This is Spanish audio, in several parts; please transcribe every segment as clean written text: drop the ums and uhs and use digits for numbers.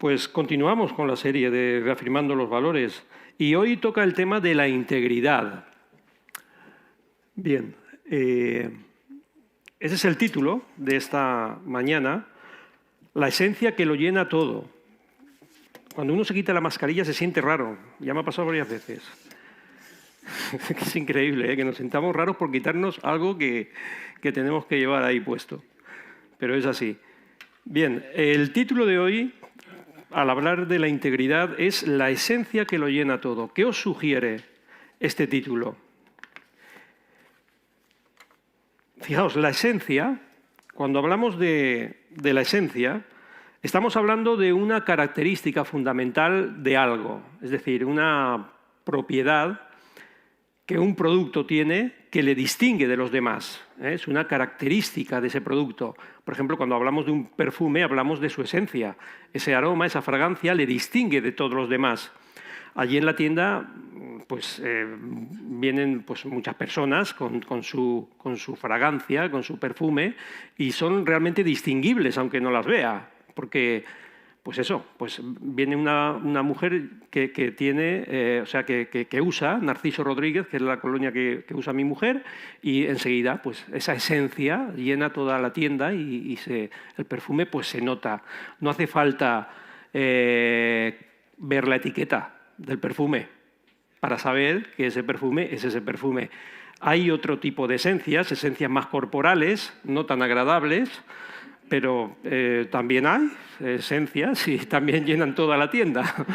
Pues continuamos con la serie de Reafirmando los Valores y hoy toca el tema de la integridad. Bien, ese es el título de esta mañana, la esencia que lo llena todo. Cuando uno se quita la mascarilla se siente raro, ya me ha pasado varias veces. Es increíble, que nos sintamos raros por quitarnos algo que tenemos que llevar ahí puesto, pero es así. Bien, el título de hoy, al hablar de la integridad, es la esencia que lo llena todo. ¿Qué os sugiere este título? Fijaos, la esencia, cuando hablamos de la esencia, estamos hablando de una característica fundamental de algo, es decir, una propiedad que un producto tiene que le distingue de los demás. Es una característica de ese producto. Por ejemplo, cuando hablamos de un perfume, hablamos de su esencia. Ese aroma, esa fragancia, le distingue de todos los demás. Allí en la tienda pues, vienen pues, muchas personas con su fragancia, con su perfume, y son realmente distinguibles, aunque no las vea, porque pues eso, pues viene una mujer que tiene, o sea, que usa Narciso Rodríguez, que es la colonia que usa mi mujer, y enseguida pues esa esencia llena toda la tienda y el perfume pues se nota. No hace falta ver la etiqueta del perfume para saber que ese perfume es ese perfume. Hay otro tipo de esencias más corporales, no tan agradables, pero también hay esencias y también llenan toda la tienda.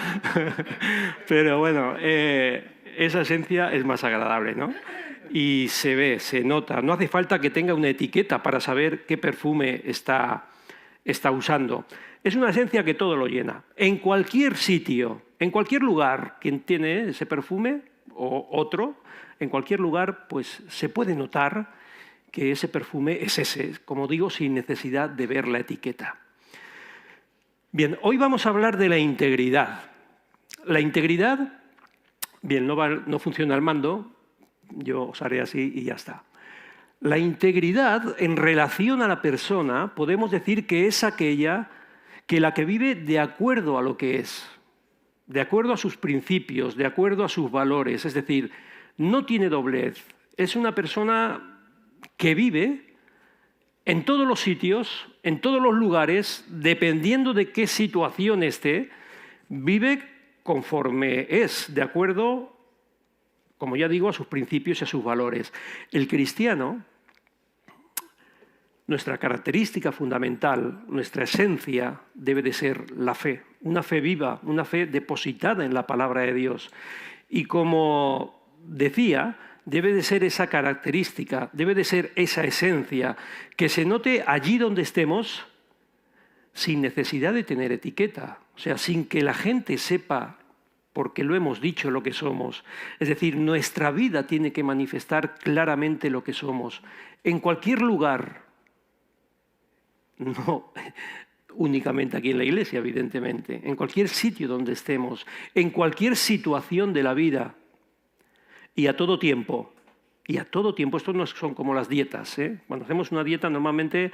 Pero bueno, esa esencia es más agradable, ¿no? Y se ve, se nota. No hace falta que tenga una etiqueta para saber qué perfume está usando. Es una esencia que todo lo llena. En cualquier sitio, en cualquier lugar, quien tiene ese perfume o otro, en cualquier lugar, pues se puede notar que ese perfume es ese, como digo, sin necesidad de ver la etiqueta. Bien, hoy vamos a hablar de la integridad. La integridad, bien, no funciona el mando, yo os haré así y ya está. La integridad en relación a la persona podemos decir que es aquella que la que vive de acuerdo a lo que es, de acuerdo a sus principios, de acuerdo a sus valores, es decir, no tiene doblez, es una persona que vive en todos los sitios, en todos los lugares, dependiendo de qué situación esté, vive conforme es, de acuerdo, como ya digo, a sus principios y a sus valores. El cristiano, nuestra característica fundamental, nuestra esencia, debe de ser la fe, una fe viva, una fe depositada en la palabra de Dios. Y como decía, debe de ser esa característica, debe de ser esa esencia que se note allí donde estemos sin necesidad de tener etiqueta, o sea, sin que la gente sepa porque lo hemos dicho lo que somos. Es decir, nuestra vida tiene que manifestar claramente lo que somos. En cualquier lugar, no únicamente aquí en la iglesia, evidentemente, en cualquier sitio donde estemos, en cualquier situación de la vida, y a todo tiempo. Y a todo tiempo. Esto no son como las dietas, ¿eh? Cuando hacemos una dieta normalmente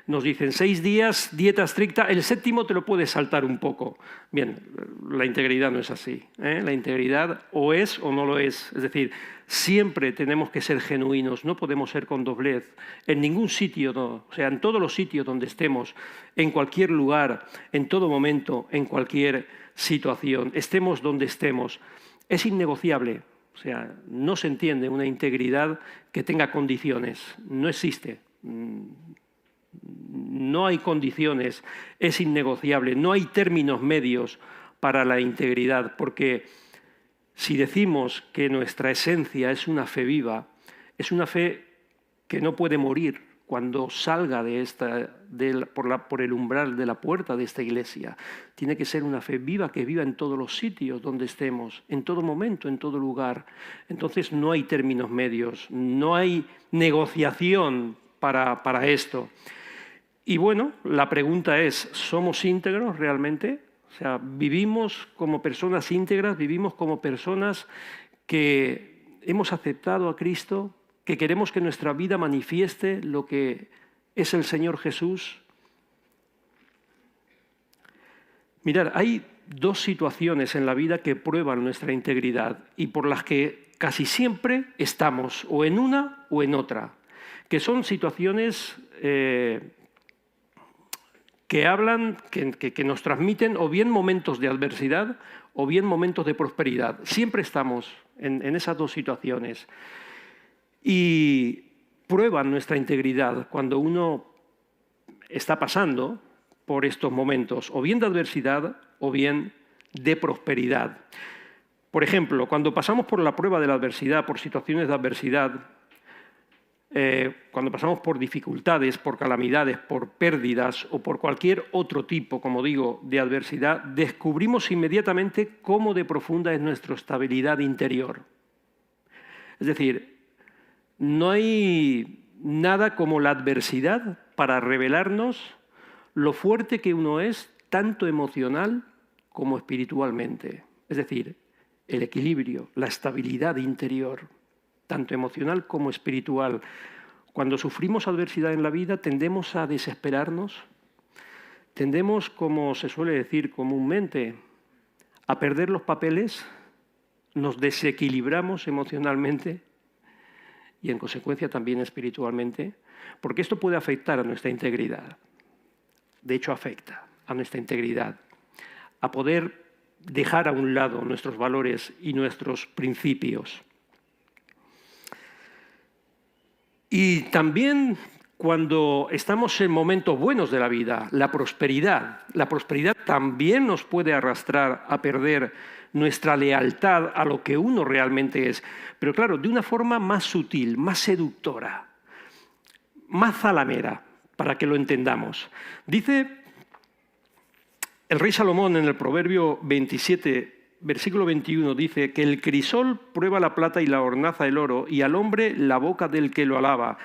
nos dicen 6 días, dieta estricta, el 7º te lo puedes saltar un poco. Bien, la integridad no es así, ¿eh? La integridad o es o no lo es. Es decir, siempre tenemos que ser genuinos, no podemos ser con doblez. En ningún sitio, no. O sea, en todos los sitios donde estemos, en cualquier lugar, en todo momento, en cualquier situación, estemos donde estemos, es innegociable. O sea, no se entiende una integridad que tenga condiciones, no existe. No hay condiciones, es innegociable, no hay términos medios para la integridad, porque si decimos que nuestra esencia es una fe viva, es una fe que no puede morir cuando salga por el umbral de la puerta de esta iglesia. Tiene que ser una fe viva que viva en todos los sitios donde estemos, en todo momento, en todo lugar. Entonces no hay términos medios, no hay negociación para esto. Y bueno, la pregunta es, ¿somos íntegros realmente? O sea, ¿vivimos como personas íntegras? ¿Vivimos como personas que hemos aceptado a Cristo? ¿Que queremos que nuestra vida manifieste lo que es el Señor Jesús? Mirad, hay dos situaciones en la vida que prueban nuestra integridad y por las que casi siempre estamos o en una o en otra, que son situaciones que hablan, que nos transmiten o bien momentos de adversidad o bien momentos de prosperidad. Siempre estamos en esas dos situaciones. Y prueban nuestra integridad cuando uno está pasando por estos momentos, o bien de adversidad o bien de prosperidad. Por ejemplo, cuando pasamos por la prueba de la adversidad, por situaciones de adversidad, cuando pasamos por dificultades, por calamidades, por pérdidas o por cualquier otro tipo, como digo, de adversidad, descubrimos inmediatamente cómo de profunda es nuestra estabilidad interior. Es decir, no hay nada como la adversidad para revelarnos lo fuerte que uno es, tanto emocional como espiritualmente. Es decir, el equilibrio, la estabilidad interior, tanto emocional como espiritual. Cuando sufrimos adversidad en la vida, tendemos a desesperarnos, tendemos, como se suele decir comúnmente, a perder los papeles, nos desequilibramos emocionalmente y en consecuencia también espiritualmente, porque esto puede afectar a nuestra integridad. De hecho, afecta a nuestra integridad, a poder dejar a un lado nuestros valores y nuestros principios. Y también cuando estamos en momentos buenos de la vida, la prosperidad también nos puede arrastrar a perder nuestra lealtad a lo que uno realmente es. Pero claro, de una forma más sutil, más seductora, más zalamera, para que lo entendamos. Dice el rey Salomón en el Proverbio 27, versículo 21, dice que el crisol prueba la plata y la hornaza el oro, y al hombre la boca del que lo alaba.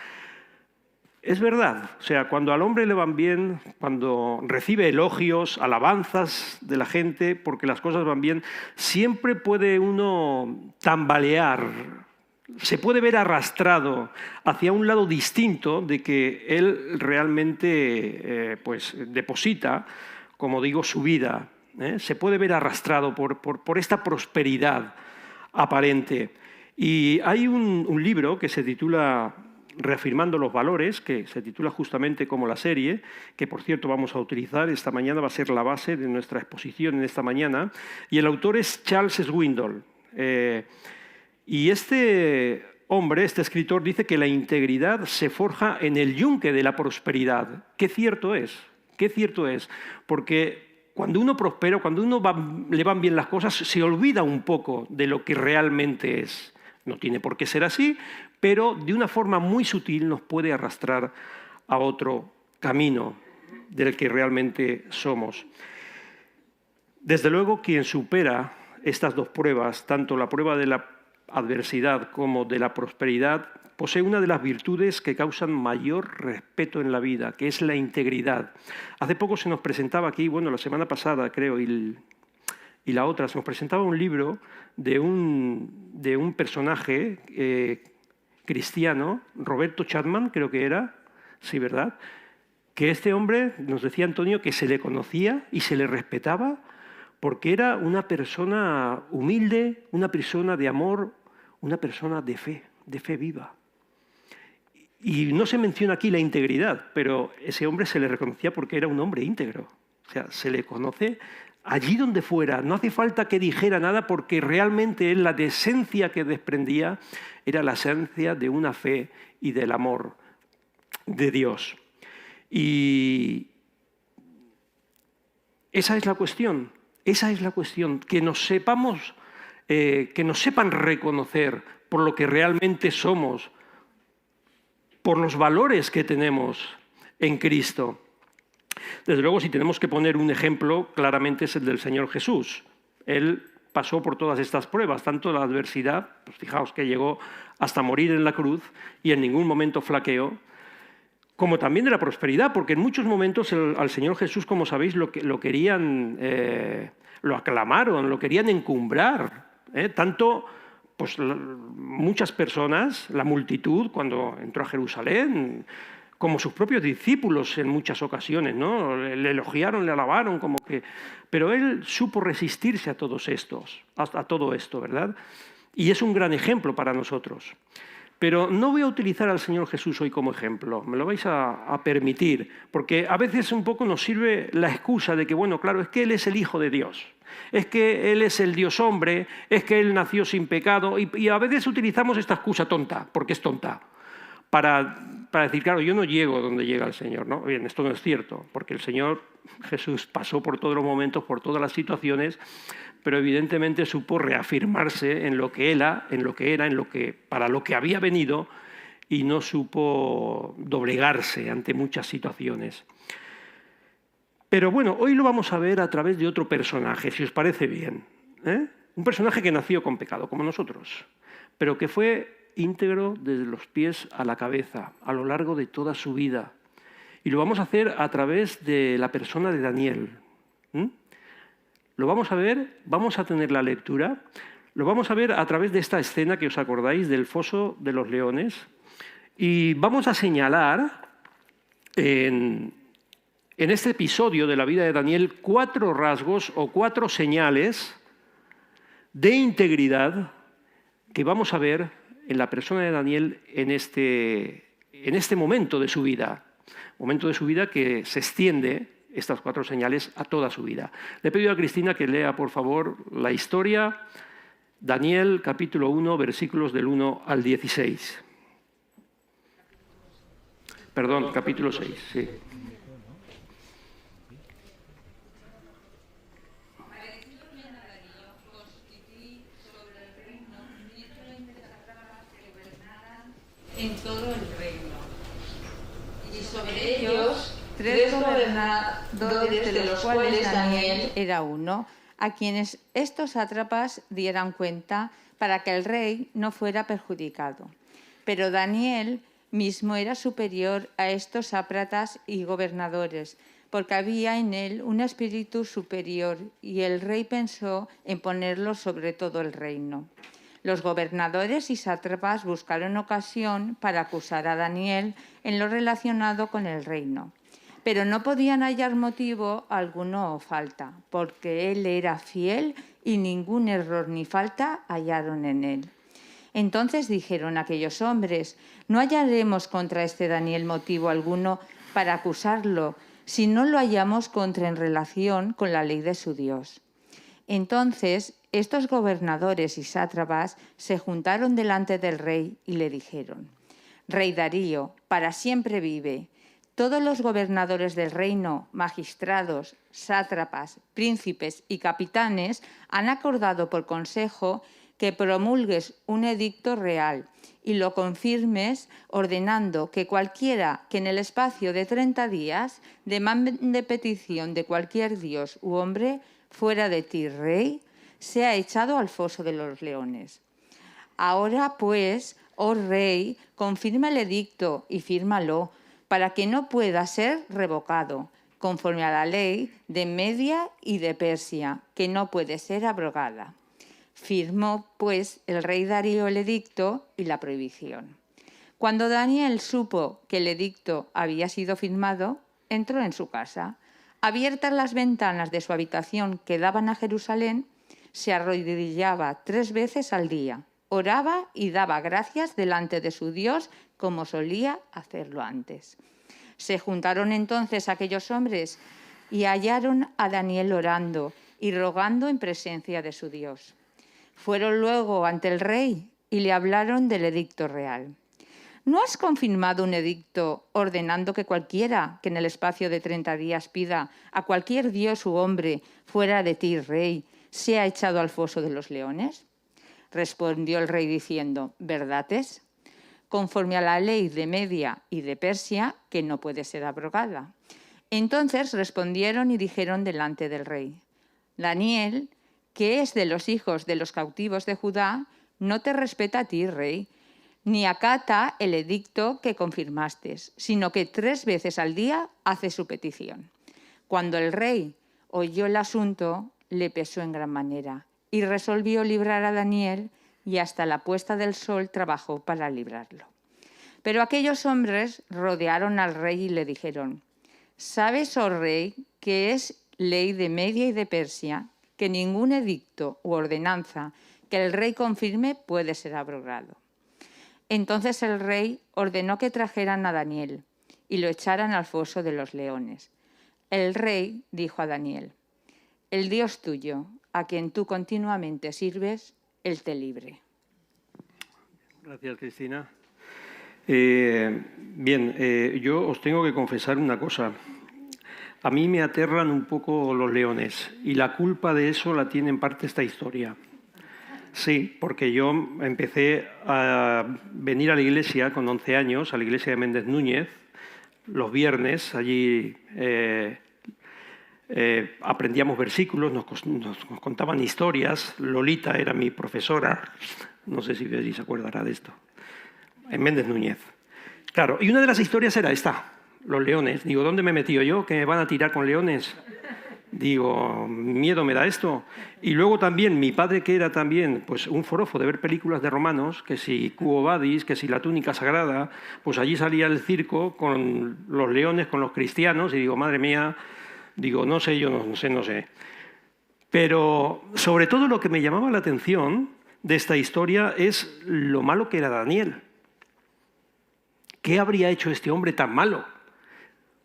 Es verdad, o sea, cuando al hombre le van bien, cuando recibe elogios, alabanzas de la gente, porque las cosas van bien, siempre puede uno tambalear, se puede ver arrastrado hacia un lado distinto de que él realmente pues deposita, como digo, su vida. Se puede ver arrastrado por esta prosperidad aparente. Y hay un libro que se titula Reafirmando los valores, que se titula justamente como la serie, que por cierto vamos a utilizar esta mañana, va a ser la base de nuestra exposición en esta mañana, y el autor es Charles Swindoll. Y este hombre, este escritor, dice que la integridad se forja en el yunque de la prosperidad. Qué cierto es, porque cuando uno prospera, cuando le van bien las cosas, se olvida un poco de lo que realmente es. No tiene por qué ser así, pero de una forma muy sutil nos puede arrastrar a otro camino del que realmente somos. Desde luego, quien supera estas dos pruebas, tanto la prueba de la adversidad como de la prosperidad, posee una de las virtudes que causan mayor respeto en la vida, que es la integridad. Hace poco se nos presentaba aquí, bueno, la semana pasada creo, y la otra, se nos presentaba un libro de un personaje cristiano, Roberto Chapman, creo que era, sí, ¿verdad? Que este hombre, nos decía Antonio, que se le conocía y se le respetaba porque era una persona humilde, una persona de amor, una persona de fe viva. Y no se menciona aquí la integridad, pero ese hombre se le reconocía porque era un hombre íntegro. O sea, se le conoce allí donde fuera, no hace falta que dijera nada porque realmente él, la esencia que desprendía era la esencia de una fe y del amor de Dios. Y esa es la cuestión, que nos sepamos, que nos sepan reconocer por lo que realmente somos, por los valores que tenemos en Cristo. Desde luego, si tenemos que poner un ejemplo, claramente es el del Señor Jesús. Él pasó por todas estas pruebas, tanto la adversidad, pues fijaos que llegó hasta morir en la cruz y en ningún momento flaqueó, como también de la prosperidad, porque en muchos momentos al Señor Jesús, como sabéis, lo querían, lo aclamaron, lo querían encumbrar, tanto pues muchas personas, la multitud, cuando entró a Jerusalén, como sus propios discípulos en muchas ocasiones, ¿no? Le elogiaron, le alabaron, como que... Pero él supo resistirse a todo esto, ¿verdad? Y es un gran ejemplo para nosotros. Pero no voy a utilizar al Señor Jesús hoy como ejemplo, me lo vais a permitir, porque a veces un poco nos sirve la excusa de que, bueno, claro, es que Él es el Hijo de Dios, es que Él es el Dios hombre, es que Él nació sin pecado, y a veces utilizamos esta excusa tonta, porque es tonta, para decir, claro, yo no llego donde llega el Señor, ¿no? Bien, esto no es cierto, porque el Señor Jesús pasó por todos los momentos, por todas las situaciones, pero evidentemente supo reafirmarse en lo que era, para lo que había venido, y no supo doblegarse ante muchas situaciones. Pero bueno, hoy lo vamos a ver a través de otro personaje, si os parece bien, ¿eh? Un personaje que nació con pecado, como nosotros, pero que fue íntegro desde los pies a la cabeza, a lo largo de toda su vida. Y lo vamos a hacer a través de la persona de Daniel. Lo vamos a ver, vamos a tener la lectura, lo vamos a ver a través de esta escena que os acordáis del foso de los leones, y vamos a señalar en este episodio de la vida de Daniel 4 rasgos o 4 señales de integridad que vamos a ver en la persona de Daniel en este momento de su vida que se extiende, estas 4 señales, a toda su vida. Le pido a Cristina que lea, por favor, la historia, Daniel, capítulo 1, versículos del 1 al 16. Perdón, capítulo 6, sí. En todo el reino. Y sobre ellos 3 gobernadores, de los cuales Daniel era uno, a quienes estos sátrapas dieran cuenta para que el rey no fuera perjudicado. Pero Daniel mismo era superior a estos sátrapas y gobernadores, porque había en él un espíritu superior, y el rey pensó en ponerlo sobre todo el reino. Los gobernadores y sátrapas buscaron ocasión para acusar a Daniel en lo relacionado con el reino, pero no podían hallar motivo alguno o falta, porque él era fiel y ningún error ni falta hallaron en él. Entonces dijeron aquellos hombres: no hallaremos contra este Daniel motivo alguno para acusarlo, si no lo hallamos contra en relación con la ley de su Dios. Entonces estos gobernadores y sátrapas se juntaron delante del rey y le dijeron: Rey Darío, para siempre vive. Todos los gobernadores del reino, magistrados, sátrapas, príncipes y capitanes han acordado por consejo que promulgues un edicto real y lo confirmes, ordenando que cualquiera que en el espacio de 30 días demande petición de cualquier dios u hombre fuera de ti, rey, sea echado al foso de los leones. Ahora, pues, oh rey, confirma el edicto y fírmalo, para que no pueda ser revocado, conforme a la ley de Media y de Persia, que no puede ser abrogada. Firmó, pues, el rey Darío el edicto y la prohibición. Cuando Daniel supo que el edicto había sido firmado, entró en su casa. Abiertas las ventanas de su habitación que daban a Jerusalén, se arrodillaba 3 veces al día, oraba y daba gracias delante de su Dios, como solía hacerlo antes. Se juntaron entonces aquellos hombres y hallaron a Daniel orando y rogando en presencia de su Dios. Fueron luego ante el rey y le hablaron del edicto real. ¿No has confirmado un edicto ordenando que cualquiera que en el espacio de 30 días pida a cualquier dios u hombre fuera de ti, rey, sea echado al foso de los leones? Respondió el rey diciendo: ¿verdad es? Conforme a la ley de Media y de Persia, que no puede ser abrogada. Entonces respondieron y dijeron delante del rey: Daniel, que es de los hijos de los cautivos de Judá, no te respeta a ti, rey, ni acata el edicto que confirmaste, sino que 3 veces al día hace su petición. Cuando el rey oyó el asunto, le pesó en gran manera y resolvió librar a Daniel, y hasta la puesta del sol trabajó para librarlo. Pero aquellos hombres rodearon al rey y le dijeron: ¿sabes, oh rey, que es ley de Media y de Persia que ningún edicto u ordenanza que el rey confirme puede ser abrogado? Entonces el rey ordenó que trajeran a Daniel y lo echaran al foso de los leones. El rey dijo a Daniel: el Dios tuyo, a quien tú continuamente sirves, él te libre. Gracias, Cristina. Yo os tengo que confesar una cosa. A mí me aterran un poco los leones y la culpa de eso la tiene en parte esta historia. Sí, porque yo empecé a venir a la iglesia con 11 años, a la iglesia de Méndez Núñez, los viernes. Allí aprendíamos versículos, nos contaban historias. Lolita era mi profesora, no sé si se acordará de esto, en Méndez Núñez. Claro, y una de las historias era esta, los leones. Digo, ¿dónde me he metido yo? ¿Que me van a tirar con leones? Digo, miedo me da esto. Y luego también mi padre, que era también pues, un forofo de ver películas de romanos, que si Quo Vadis, que si La túnica sagrada, pues allí salía el circo con los leones, con los cristianos, y digo, madre mía, digo, no sé, yo no sé. Pero sobre todo lo que me llamaba la atención de esta historia es lo malo que era Daniel. ¿Qué habría hecho este hombre tan malo?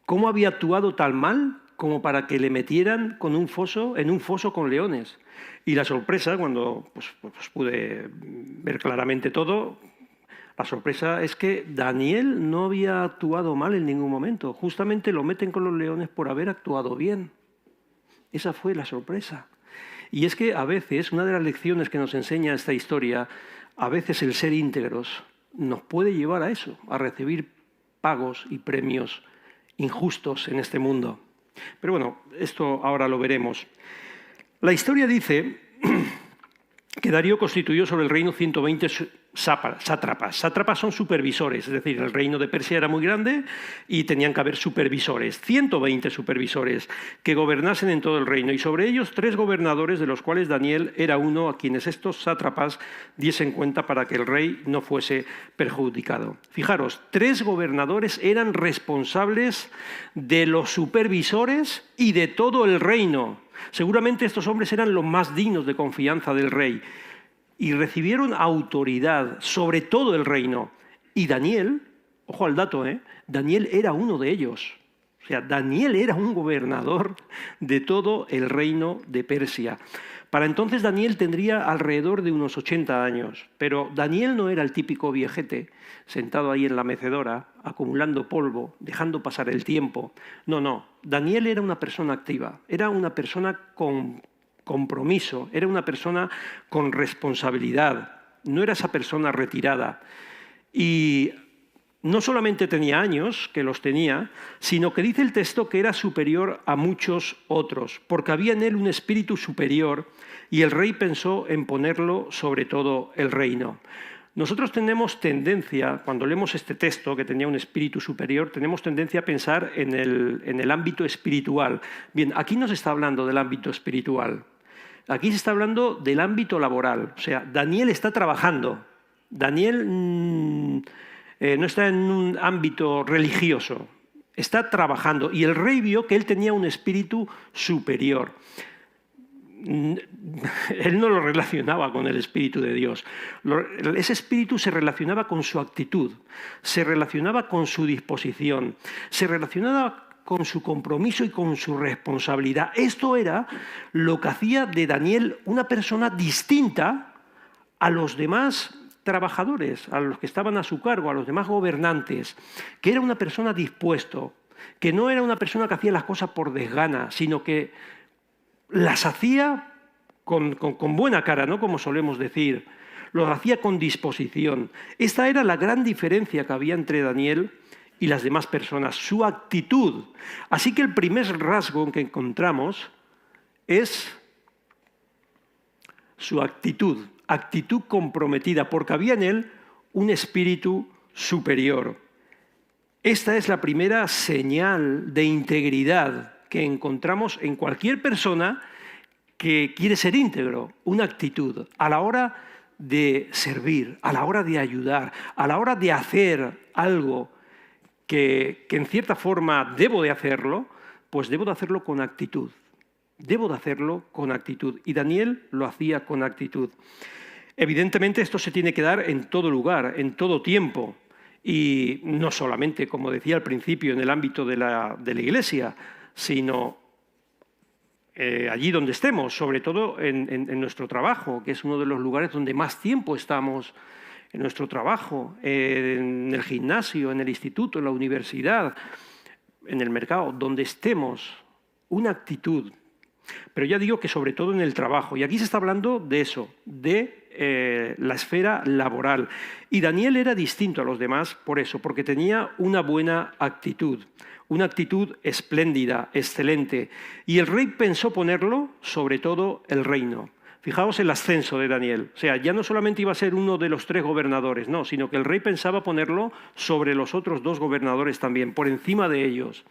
¿Cómo había actuado tan mal como para que le metieran en un foso con leones? Y la sorpresa, cuando pues pude ver claramente todo, la sorpresa es que Daniel no había actuado mal en ningún momento. Justamente lo meten con los leones por haber actuado bien. Esa fue la sorpresa. Y es que a veces, una de las lecciones que nos enseña esta historia, a veces el ser íntegros nos puede llevar a eso, a recibir pagos y premios injustos en este mundo. Pero bueno, esto ahora lo veremos. La historia dice que Darío constituyó sobre el reino 120 sátrapas. Sátrapas son supervisores, es decir, el reino de Persia era muy grande y tenían que haber supervisores, 120 supervisores que gobernasen en todo el reino, y sobre ellos 3 gobernadores, de los cuales Daniel era uno, a quienes estos sátrapas diesen cuenta para que el rey no fuese perjudicado. Fijaros, 3 gobernadores eran responsables de los supervisores y de todo el reino. Seguramente estos hombres eran los más dignos de confianza del rey y recibieron autoridad sobre todo el reino. Y Daniel, ojo al dato, Daniel era uno de ellos. O sea, Daniel era un gobernador de todo el reino de Persia. Para entonces Daniel tendría alrededor de unos 80 años, pero Daniel no era el típico viejete sentado ahí en la mecedora, acumulando polvo, dejando pasar el tiempo. No, Daniel era una persona activa, era una persona con compromiso, era una persona con responsabilidad, no era esa persona retirada. Y no solamente tenía años, que los tenía, sino que dice el texto que era superior a muchos otros, porque había en él un espíritu superior y el rey pensó en ponerlo sobre todo el reino. Nosotros tenemos tendencia, cuando leemos este texto, que tenía un espíritu superior, tenemos tendencia a pensar en el ámbito espiritual. Bien, aquí no se está hablando del ámbito espiritual, aquí se está hablando del ámbito laboral. O sea, Daniel está trabajando. Daniel no está en un ámbito religioso, está trabajando. Y el rey vio que él tenía un espíritu superior. Él no lo relacionaba con el Espíritu de Dios. Ese espíritu se relacionaba con su actitud, se relacionaba con su disposición, se relacionaba con su compromiso y con su responsabilidad. Esto era lo que hacía de Daniel una persona distinta a los demás trabajadores, a los que estaban a su cargo, a los demás gobernantes, que era una persona dispuesto, que no era una persona que hacía las cosas por desgana, sino que las hacía con buena cara, ¿no? Como solemos decir, lo hacía con disposición. Esta era la gran diferencia que había entre Daniel y las demás personas, su actitud. Así que el primer rasgo que encontramos es su actitud comprometida, porque había en él un espíritu superior. Esta es la primera señal de integridad que encontramos en cualquier persona que quiere ser íntegro, una actitud. A la hora de servir, a la hora de ayudar, a la hora de hacer algo que en cierta forma debo de hacerlo, pues debo de hacerlo con actitud. Debo de hacerlo con actitud. Y Daniel lo hacía con actitud. Evidentemente esto se tiene que dar en todo lugar, en todo tiempo. Y no solamente, como decía al principio, en el ámbito de la Iglesia, sino allí donde estemos, sobre todo en nuestro trabajo, que es uno de los lugares donde más tiempo estamos en nuestro trabajo, en el gimnasio, en el instituto, en la universidad, en el mercado, donde estemos, una actitud. Pero ya digo que sobre todo en el trabajo. Y aquí se está hablando de eso, de la esfera laboral. Y Daniel era distinto a los demás por eso, porque tenía una buena actitud, una actitud espléndida, excelente. Y el rey pensó ponerlo sobre todo el reino. Fijaos el ascenso de Daniel. O sea, ya no solamente iba a ser uno de los 3 gobernadores, no, sino que el rey pensaba ponerlo sobre los otros 2 gobernadores también, por encima de ellos.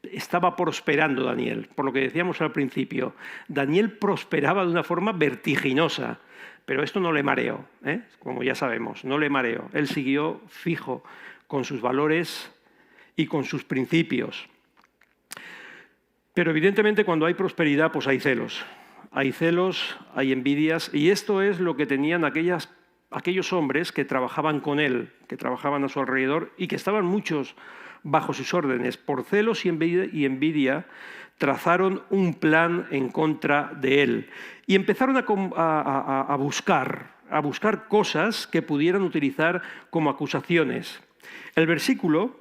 Estaba prosperando Daniel, por lo que decíamos al principio. Daniel prosperaba de una forma vertiginosa, pero esto no le mareó, como ya sabemos, no le mareó. Él siguió fijo con sus valores y con sus principios. Pero evidentemente cuando hay prosperidad, pues hay celos, hay envidias, y esto es lo que tenían aquellos hombres que trabajaban con él, que trabajaban a su alrededor y que estaban muchos bajo sus órdenes. Por celos y envidia trazaron un plan en contra de él y empezaron a buscar cosas que pudieran utilizar como acusaciones. El versículo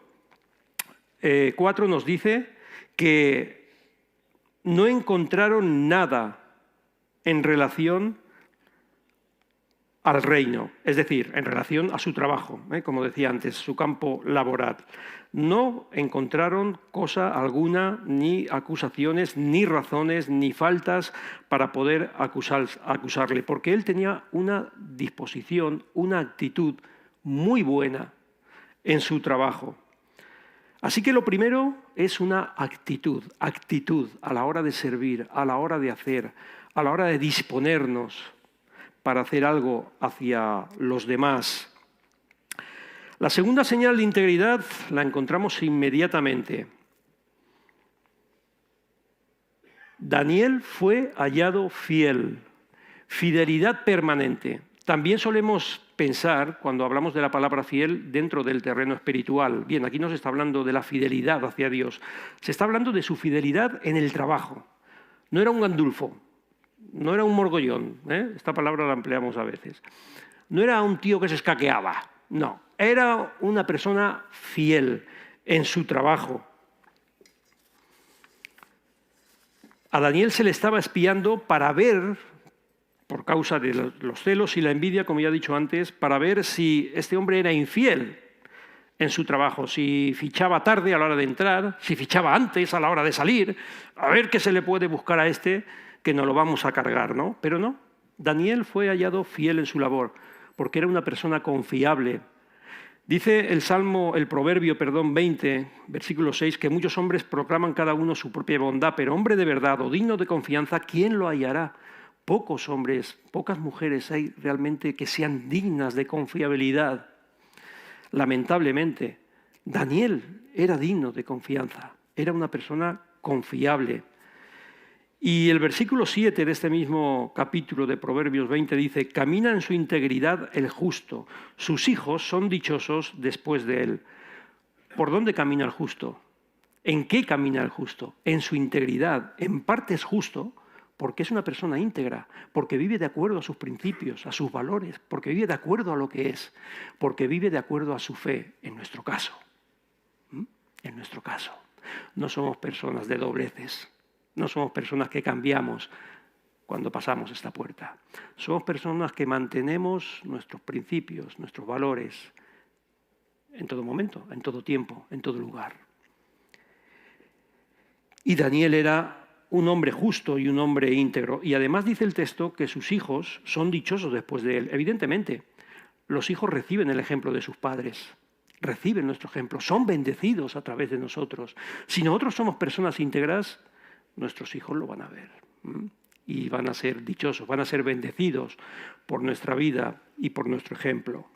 4 nos dice que no encontraron nada en relación al reino, es decir, en relación a su trabajo, como decía antes, su campo laboral. No encontraron cosa alguna, ni acusaciones, ni razones, ni faltas para poder acusarle, porque él tenía una disposición, una actitud muy buena en su trabajo. Así que lo primero es una actitud a la hora de servir, a la hora de hacer, a la hora de disponernos para hacer algo hacia los demás. La segunda señal de integridad la encontramos inmediatamente. Daniel fue hallado fiel, fidelidad permanente. También solemos pensar, cuando hablamos de la palabra fiel, dentro del terreno espiritual. Bien, aquí no se está hablando de la fidelidad hacia Dios, se está hablando de su fidelidad en el trabajo. No era un gandulfo, no era un morgollón, esta palabra la empleamos a veces. No era un tío que se escaqueaba, no. Era una persona fiel en su trabajo. A Daniel se le estaba espiando para ver, por causa de los celos y la envidia, como ya he dicho antes, para ver si este hombre era infiel en su trabajo, si fichaba tarde a la hora de entrar, si fichaba antes a la hora de salir, a ver qué se le puede buscar a este que nos lo vamos a cargar, ¿no? Pero no, Daniel fue hallado fiel en su labor, porque era una persona confiable. Dice el Proverbio 20, versículo 6, que muchos hombres proclaman cada uno su propia bondad, pero hombre de verdad o digno de confianza, ¿quién lo hallará? Pocos hombres, pocas mujeres hay realmente que sean dignas de confiabilidad. Lamentablemente, Daniel era digno de confianza, era una persona confiable. Y el versículo 7 de este mismo capítulo de Proverbios 20 dice: camina en su integridad el justo, sus hijos son dichosos después de él. ¿Por dónde camina el justo? ¿En qué camina el justo? En su integridad. En parte es justo porque es una persona íntegra, porque vive de acuerdo a sus principios, a sus valores, porque vive de acuerdo a lo que es, porque vive de acuerdo a su fe, en nuestro caso. En nuestro caso. No somos personas de dobleces. No somos personas que cambiamos cuando pasamos esta puerta. Somos personas que mantenemos nuestros principios, nuestros valores, en todo momento, en todo tiempo, en todo lugar. Y Daniel era un hombre justo y un hombre íntegro. Y además dice el texto que sus hijos son dichosos después de él. Evidentemente, los hijos reciben el ejemplo de sus padres. Reciben nuestro ejemplo. Son bendecidos a través de nosotros. Si nosotros somos personas íntegras, nuestros hijos lo van a ver. y van a ser dichosos, van a ser bendecidos por nuestra vida y por nuestro ejemplo.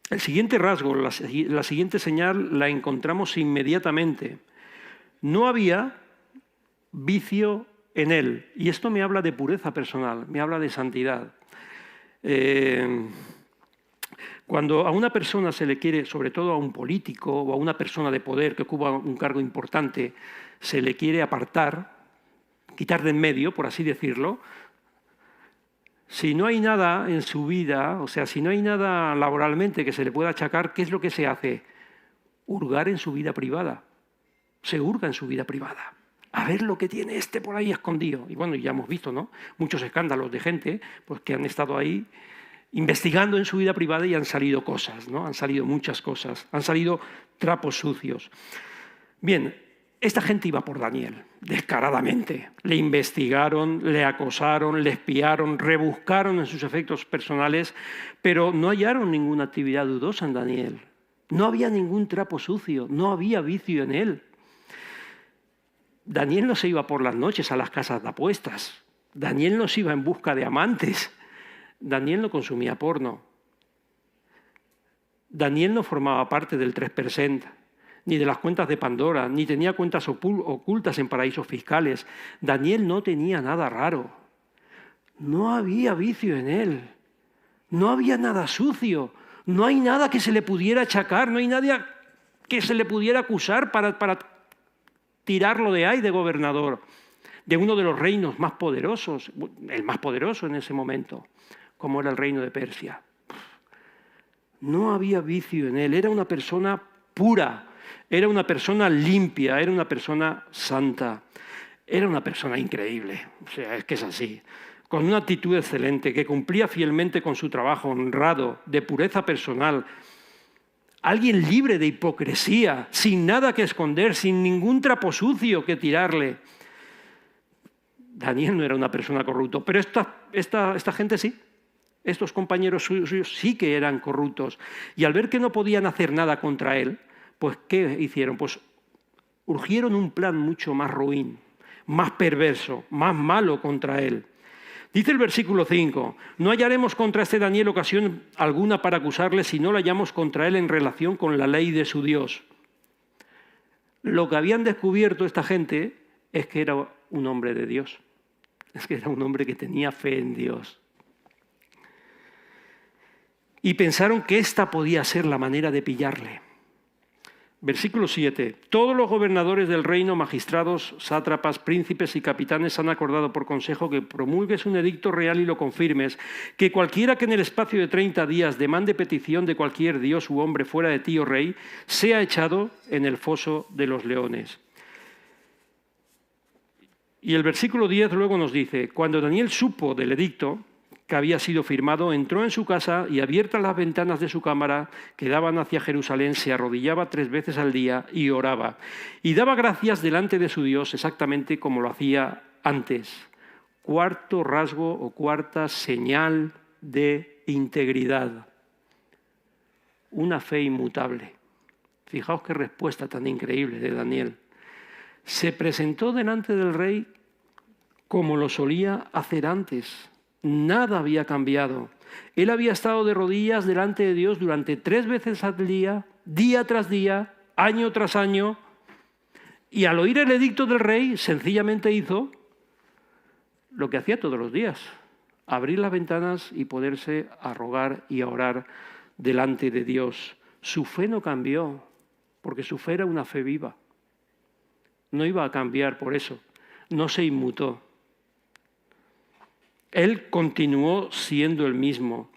El siguiente rasgo, la siguiente señal la encontramos inmediatamente. No había vicio en él. Y esto me habla de pureza personal, me habla de santidad. Cuando a una persona se le quiere, sobre todo a un político o a una persona de poder que ocupa un cargo importante, se le quiere apartar, quitar de en medio, por así decirlo, si no hay nada en su vida, o sea, si no hay nada laboralmente que se le pueda achacar, ¿qué es lo que se hace? Hurgar en su vida privada. Se hurga en su vida privada. A ver lo que tiene este por ahí escondido. Y bueno, ya hemos visto, ¿no?, muchos escándalos de gente pues, que han estado ahí investigando en su vida privada y han salido cosas, ¿no? Han salido muchas cosas, han salido trapos sucios. Bien, esta gente iba por Daniel, descaradamente. Le investigaron, le acosaron, le espiaron, rebuscaron en sus efectos personales, pero no hallaron ninguna actividad dudosa en Daniel. No había ningún trapo sucio, no había vicio en él. Daniel no se iba por las noches a las casas de apuestas. Daniel no se iba en busca de amantes. Daniel no consumía porno. Daniel no formaba parte del 3%, ni de las cuentas de Pandora, ni tenía cuentas ocultas en paraísos fiscales. Daniel no tenía nada raro. No había vicio en él. No había nada sucio. No hay nada que se le pudiera achacar. No hay nadie que se le pudiera acusar para tirarlo de ahí de gobernador, de uno de los reinos más poderosos, el más poderoso en ese momento, como era el reino de Persia. No había vicio en él. Era una persona pura. Era una persona limpia, era una persona santa, era una persona increíble, o sea, es que es así, con una actitud excelente, que cumplía fielmente con su trabajo, honrado, de pureza personal, alguien libre de hipocresía, sin nada que esconder, sin ningún trapo sucio que tirarle. Daniel no era una persona corrupta, pero esta gente sí. Estos compañeros suyos sí que eran corruptos, y al ver que no podían hacer nada contra él, pues, ¿qué hicieron? Pues urgieron un plan mucho más ruin, más perverso, más malo contra él. Dice el versículo 5, no hallaremos contra este Daniel ocasión alguna para acusarle si no la hallamos contra él en relación con la ley de su Dios. Lo que habían descubierto esta gente es que era un hombre de Dios, es que era un hombre que tenía fe en Dios. Y pensaron que esta podía ser la manera de pillarle. Versículo 7. Todos los gobernadores del reino, magistrados, sátrapas, príncipes y capitanes han acordado por consejo que promulgues un edicto real y lo confirmes, que cualquiera que en el espacio de 30 días demande petición de cualquier dios u hombre fuera de ti, oh rey, sea echado en el foso de los leones. Y el versículo 10 luego nos dice, cuando Daniel supo del edicto que había sido firmado, entró en su casa y, abiertas las ventanas de su cámara que daban hacia Jerusalén, se arrodillaba 3 veces al día y oraba. Y daba gracias delante de su Dios exactamente como lo hacía antes. Cuarto rasgo o cuarta señal de integridad. Una fe inmutable. Fijaos qué respuesta tan increíble de Daniel. Se presentó delante del rey como lo solía hacer antes. Nada había cambiado. Él había estado de rodillas delante de Dios durante 3 veces al día tras día, año tras año, y al oír el edicto del rey, sencillamente hizo lo que hacía todos los días, abrir las ventanas y poderse a rogar y a orar delante de Dios. Su fe no cambió, porque su fe era una fe viva. No iba a cambiar por eso, no se inmutó. Él continuó siendo el mismo.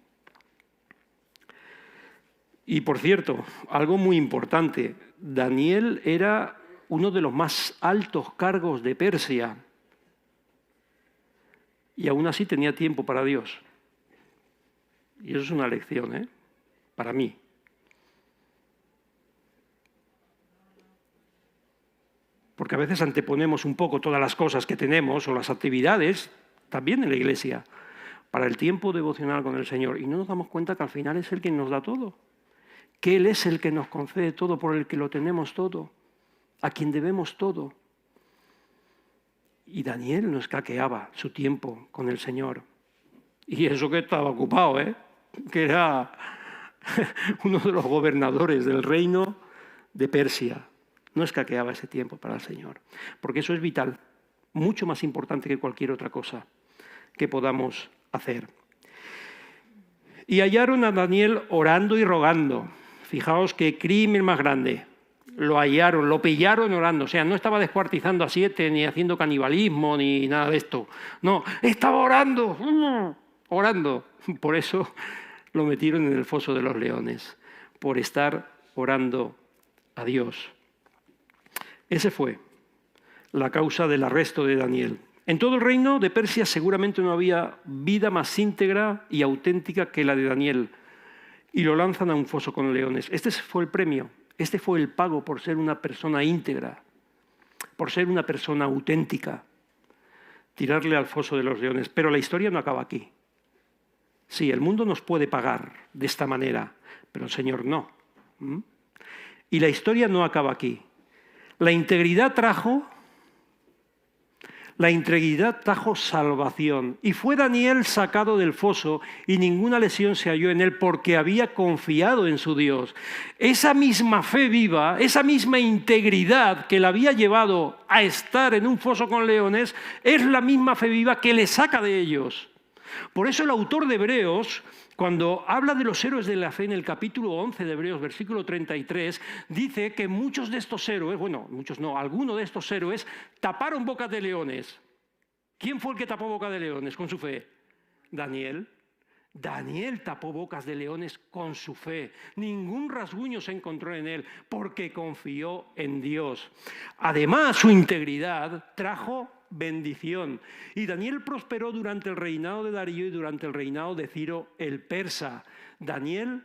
Y por cierto, algo muy importante, Daniel era uno de los más altos cargos de Persia y aún así tenía tiempo para Dios. Y eso es una lección, para mí. Porque a veces anteponemos un poco todas las cosas que tenemos o las actividades, también en la iglesia, para el tiempo devocional con el Señor. Y no nos damos cuenta que al final es Él quien nos da todo. Que Él es el que nos concede todo, por el que lo tenemos todo. a quien debemos todo. Y Daniel no escaqueaba su tiempo con el Señor. Y eso que estaba ocupado, que era uno de los gobernadores del reino de Persia. No escaqueaba ese tiempo para el Señor, porque eso es vital, mucho más importante que cualquier otra cosa que podamos hacer. Y hallaron a Daniel orando y rogando. Fijaos qué crimen más grande. Lo hallaron, lo pillaron orando. O sea, no estaba descuartizando a 7, ni haciendo canibalismo, ni nada de esto. No, estaba orando, orando. Por eso lo metieron en el foso de los leones, por estar orando a Dios. Esa fue la causa del arresto de Daniel. En todo el reino de Persia seguramente no había vida más íntegra y auténtica que la de Daniel. Y lo lanzan a un foso con leones. Este fue el premio, este fue el pago por ser una persona íntegra, por ser una persona auténtica. Tirarle al foso de los leones. Pero la historia no acaba aquí. Sí, el mundo nos puede pagar de esta manera, pero el Señor no. Y la historia no acaba aquí. La integridad trajo salvación. Y fue Daniel sacado del foso y ninguna lesión se halló en él porque había confiado en su Dios. Esa misma fe viva, esa misma integridad que le había llevado a estar en un foso con leones, es la misma fe viva que le saca de ellos. Por eso el autor de Hebreos, cuando habla de los héroes de la fe en el capítulo 11 de Hebreos, versículo 33, dice que muchos de estos héroes, bueno, muchos no, algunos de estos héroes taparon bocas de leones. ¿Quién fue el que tapó boca de leones con su fe? Daniel. Daniel tapó bocas de leones con su fe. Ningún rasguño se encontró en él porque confió en Dios. Además, su integridad trajo bendición. Y Daniel prosperó durante el reinado de Darío y durante el reinado de Ciro el persa. Daniel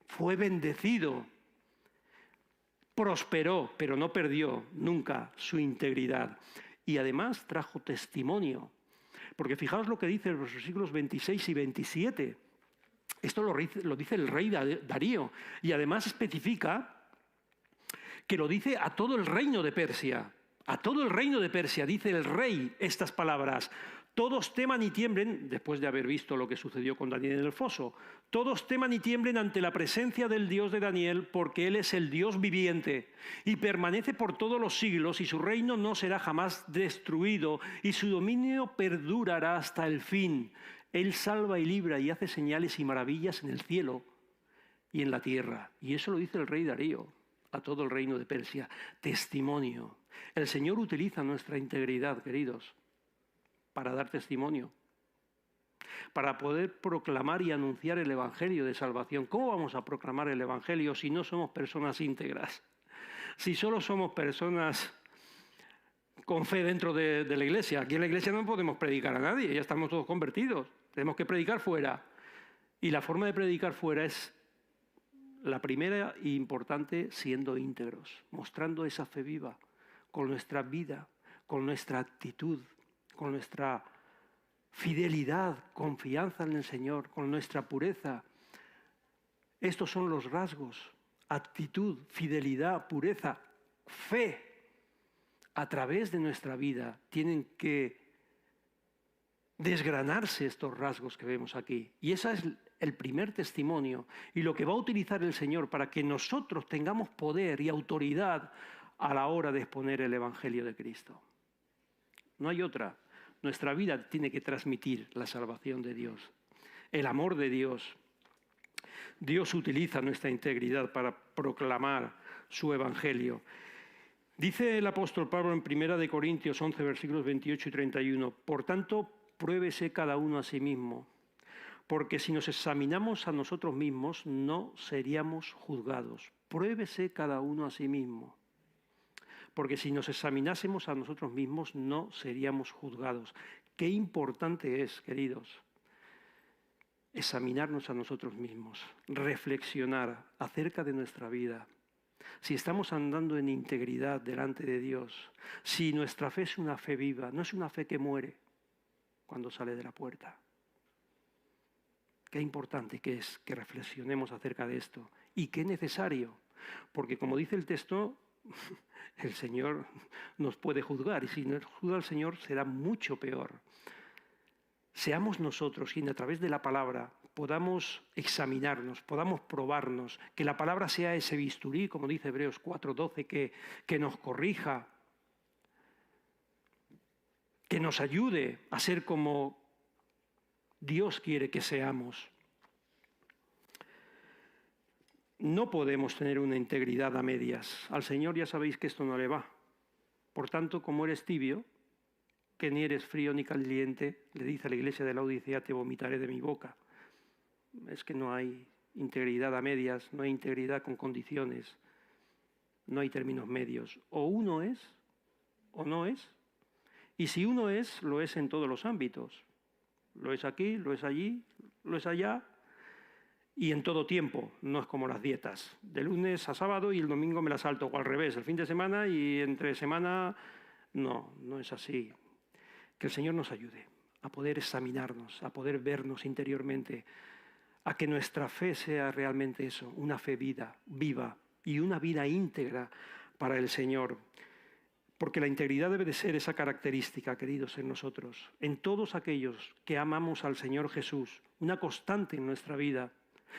fue bendecido, prosperó, pero no perdió nunca su integridad. Y además trajo testimonio. Porque fijaos lo que dice en los versículos 26 y 27. Esto lo dice el rey Darío. Y además especifica que lo dice a todo el reino de Persia. A todo el reino de Persia dice el rey estas palabras. Todos teman y tiemblen, después de haber visto lo que sucedió con Daniel en el foso, todos teman y tiemblen ante la presencia del Dios de Daniel, porque Él es el Dios viviente y permanece por todos los siglos, y su reino no será jamás destruido, y su dominio perdurará hasta el fin. Él salva y libra y hace señales y maravillas en el cielo y en la tierra. Y eso lo dice el rey Darío a todo el reino de Persia. Testimonio. El Señor utiliza nuestra integridad, queridos, para dar testimonio, para poder proclamar y anunciar el Evangelio de salvación. ¿Cómo vamos a proclamar el Evangelio si no somos personas íntegras? Si solo somos personas con fe dentro de la iglesia. Aquí en la iglesia no podemos predicar a nadie, ya estamos todos convertidos. Tenemos que predicar fuera. Y la forma de predicar fuera es la primera e importante, siendo íntegros, mostrando esa fe viva, con nuestra vida, con nuestra actitud, con nuestra fidelidad, confianza en el Señor, con nuestra pureza. Estos son los rasgos: actitud, fidelidad, pureza, fe. A través de nuestra vida tienen que desgranarse estos rasgos que vemos aquí. Y ese es el primer testimonio y lo que va a utilizar el Señor para que nosotros tengamos poder y autoridad a la hora de exponer el Evangelio de Cristo. No hay otra. Nuestra vida tiene que transmitir la salvación de Dios, el amor de Dios. Dios utiliza nuestra integridad para proclamar su Evangelio. Dice el apóstol Pablo en 1 Corintios 11, versículos 28 y 31, por tanto, pruébese cada uno a sí mismo, porque si nos examinamos a nosotros mismos, no seríamos juzgados. Pruébese cada uno a sí mismo, porque si nos examinásemos a nosotros mismos, no seríamos juzgados. Qué importante es, queridos, examinarnos a nosotros mismos, reflexionar acerca de nuestra vida. Si estamos andando en integridad delante de Dios, si nuestra fe es una fe viva, no es una fe que muere cuando sale de la puerta. Qué importante que es que reflexionemos acerca de esto y qué necesario, porque como dice el texto, el Señor nos puede juzgar, y si nos juzga el Señor será mucho peor. Seamos nosotros quienes a través de la palabra podamos examinarnos, podamos probarnos, que la palabra sea ese bisturí, como dice Hebreos 4:12, que nos corrija, que nos ayude a ser como Dios quiere que seamos. No podemos tener una integridad a medias. Al Señor ya sabéis que esto no le va. Por tanto, como eres tibio, que ni eres frío ni caliente, le dice a la iglesia de Laodicea, te vomitaré de mi boca. Es que no hay integridad a medias, no hay integridad con condiciones, no hay términos medios. O uno es o no es. Y si uno es, lo es en todos los ámbitos. Lo es aquí, lo es allí, lo es allá y en todo tiempo. No es como las dietas. De lunes a sábado y el domingo me la salto, o al revés, el fin de semana y entre semana. No, no es así. Que el Señor nos ayude a poder examinarnos, a poder vernos interiormente, a que nuestra fe sea realmente eso, una fe viva y una vida íntegra para el Señor. Porque la integridad debe de ser esa característica, queridos, en nosotros, en todos aquellos que amamos al Señor Jesús, una constante en nuestra vida.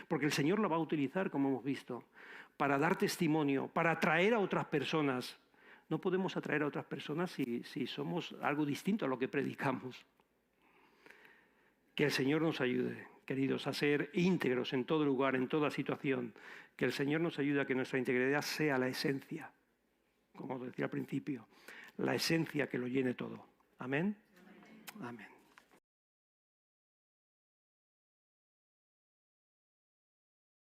Porque el Señor lo va a utilizar, como hemos visto, para dar testimonio, para atraer a otras personas. No podemos atraer a otras personas si somos algo distinto a lo que predicamos. Que el Señor nos ayude, queridos, a ser íntegros en todo lugar, en toda situación. Que el Señor nos ayude a que nuestra integridad sea la esencia, como decía al principio, la esencia que lo llene todo. Amén. Amén.